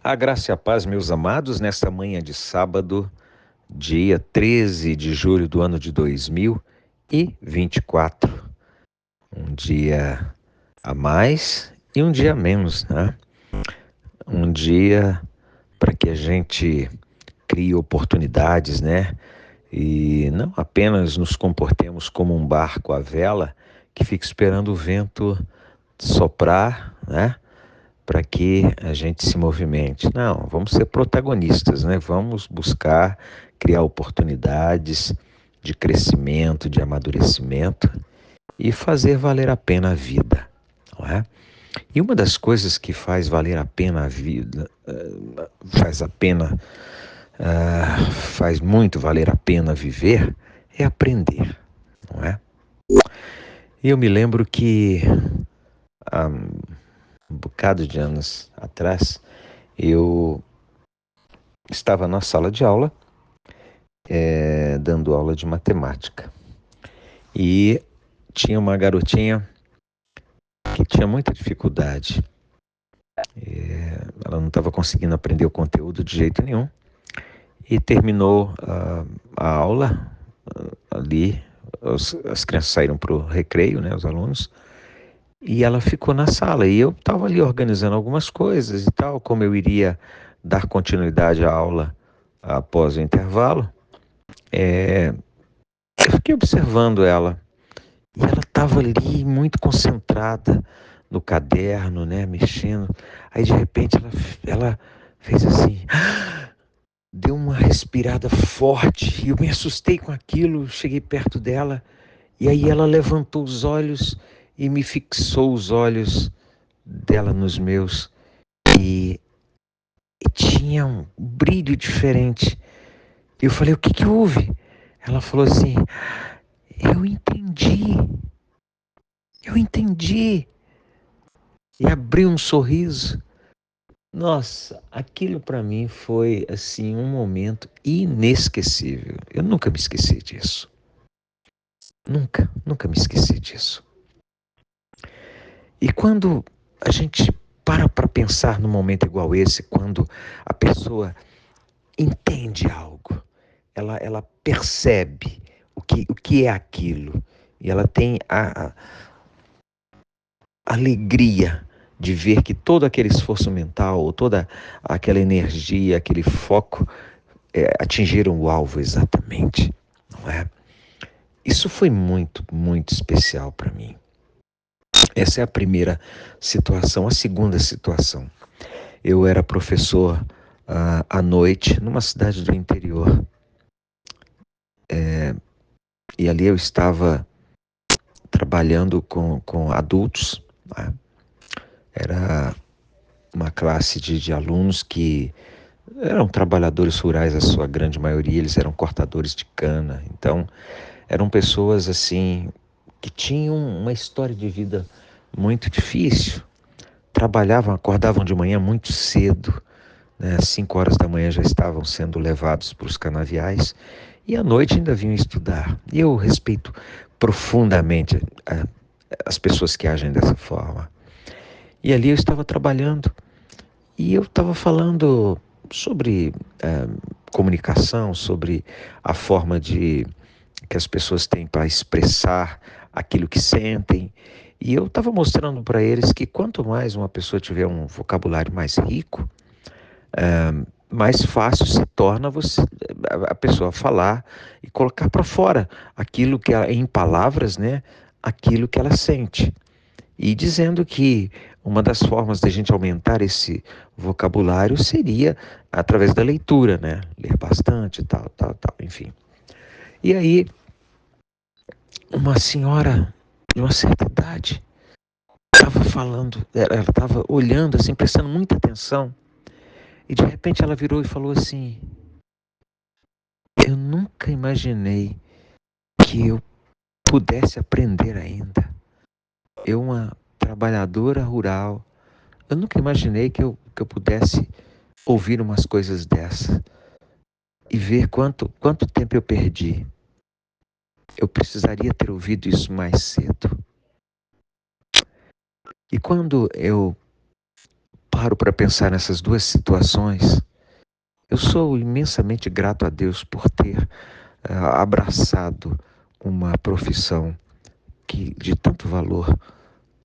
A graça e a paz, meus amados, nesta manhã de sábado, dia 13 de julho do ano de 2024. Um dia a mais e um dia a menos, né? Um dia para que a gente crie oportunidades, né? E não apenas nos comportemos como um barco à vela que fica esperando o vento soprar, né? Para que a gente se movimente. Não, vamos ser protagonistas, né? Vamos buscar criar oportunidades de crescimento, de amadurecimento e fazer valer a pena a vida, não é? E uma das coisas que faz valer a pena a vida, faz muito valer a pena viver, é aprender, não é? E eu me lembro que há um bocado de anos atrás, eu estava na sala de aula, dando aula de matemática. E tinha uma garotinha que tinha muita dificuldade. Ela não estava conseguindo aprender o conteúdo de jeito nenhum. E terminou a aula ali, as crianças saíram para o recreio, né, os alunos, e ela ficou na sala. E eu estava ali organizando algumas coisas e tal, como eu iria dar continuidade à aula após o intervalo. Eu fiquei observando ela. E ela estava ali muito concentrada no caderno, né, mexendo. Aí de repente ela fez assim, deu uma respirada forte. E eu me assustei com aquilo, cheguei perto dela. E aí ela levantou os olhos e me fixou os olhos dela nos meus. E tinha um brilho diferente. Eu falei, o que que houve? Ela falou assim, eu entendi. Eu entendi. E abriu um sorriso. Nossa, aquilo para mim foi assim um momento inesquecível. Eu nunca me esqueci disso. Nunca me esqueci disso. E quando a gente para pensar num momento igual esse, quando a pessoa entende algo, ela percebe o que é aquilo, e ela tem a alegria de ver que todo aquele esforço mental, ou toda aquela energia, aquele foco, atingiram o alvo exatamente, não é? Isso foi muito especial para mim. Essa é a primeira situação. A segunda situação, eu era professor à noite numa cidade do interior, e ali eu estava trabalhando com adultos, né? Era uma classe de alunos que eram trabalhadores rurais, a sua grande maioria, eles eram cortadores de cana. Então, eram pessoas assim que tinham uma história de vida muito difícil. Trabalhavam, acordavam de manhã muito cedo, né? Às 5 horas da manhã já estavam sendo levados para os canaviais e à noite ainda vinham estudar. E eu respeito profundamente as pessoas que agem dessa forma. E ali eu estava trabalhando e eu estava falando sobre comunicação, sobre a forma que as pessoas têm para expressar aquilo que sentem. E eu estava mostrando para eles que quanto mais uma pessoa tiver um vocabulário mais rico, mais fácil se torna a pessoa falar e colocar para fora aquilo que ela, em palavras, né, aquilo que ela sente. E dizendo que uma das formas da gente aumentar esse vocabulário seria através da leitura, né? Ler bastante, tal, enfim. E aí, uma senhora de uma certa idade estava falando, ela estava olhando assim, prestando muita atenção, e de repente ela virou e falou assim: eu nunca imaginei que eu pudesse aprender ainda. Eu, uma trabalhadora rural, eu nunca imaginei que eu pudesse ouvir umas coisas dessas e ver quanto tempo eu perdi. Eu precisaria ter ouvido isso mais cedo. E quando eu paro para pensar nessas duas situações, eu sou imensamente grato a Deus por ter abraçado uma profissão de tanto valor,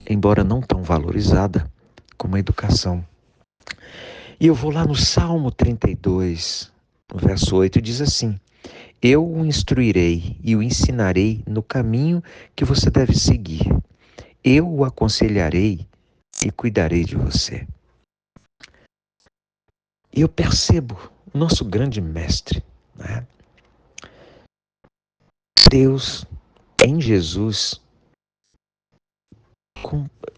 embora não tão valorizada como a educação. E eu vou lá no Salmo 32, no verso 8, diz assim: eu o instruirei e o ensinarei no caminho que você deve seguir. Eu o aconselharei e cuidarei de você. E eu percebo o nosso grande mestre, né? Deus, em Jesus,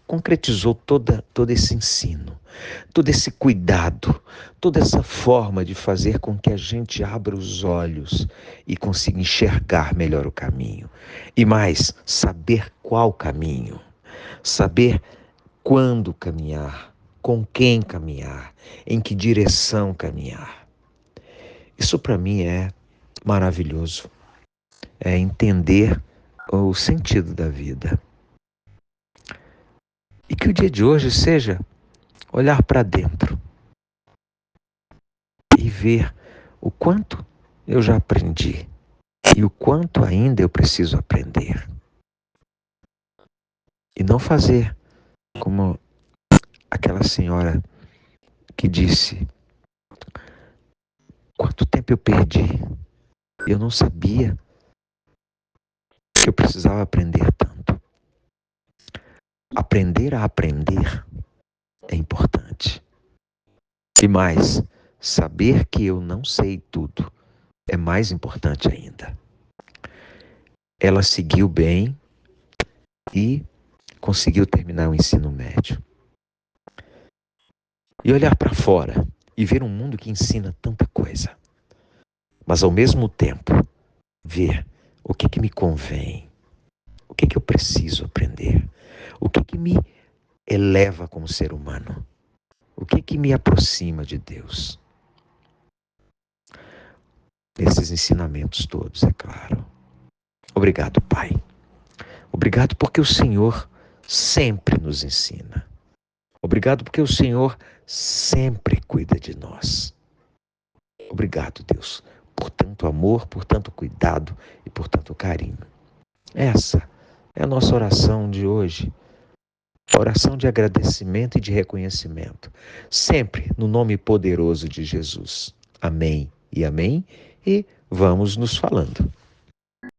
concretizou todo esse ensino, todo esse cuidado, toda essa forma de fazer com que a gente abra os olhos e consiga enxergar melhor o caminho. E mais, saber qual caminho, saber quando caminhar, com quem caminhar, em que direção caminhar. Isso para mim é maravilhoso, é entender o sentido da vida. E que o dia de hoje seja olhar para dentro e ver o quanto eu já aprendi e o quanto ainda eu preciso aprender. E não fazer como aquela senhora que disse: quanto tempo eu perdi? Eu não sabia que eu precisava aprender tanto. Aprender a aprender é importante. E mais, saber que eu não sei tudo é mais importante ainda. Ela seguiu bem e conseguiu terminar o ensino médio. E olhar para fora e ver um mundo que ensina tanta coisa. Mas ao mesmo tempo, ver o que me convém, o que eu preciso aprender, o que me eleva como ser humano, o que me aproxima de Deus. Esses ensinamentos todos, é claro. Obrigado, Pai. Obrigado porque o Senhor sempre nos ensina. Obrigado porque o Senhor sempre cuida de nós. Obrigado, Deus, por tanto amor, por tanto cuidado e por tanto carinho. Essa é a nossa oração de hoje. Oração de agradecimento e de reconhecimento. Sempre no nome poderoso de Jesus. Amém e amém. E vamos nos falando.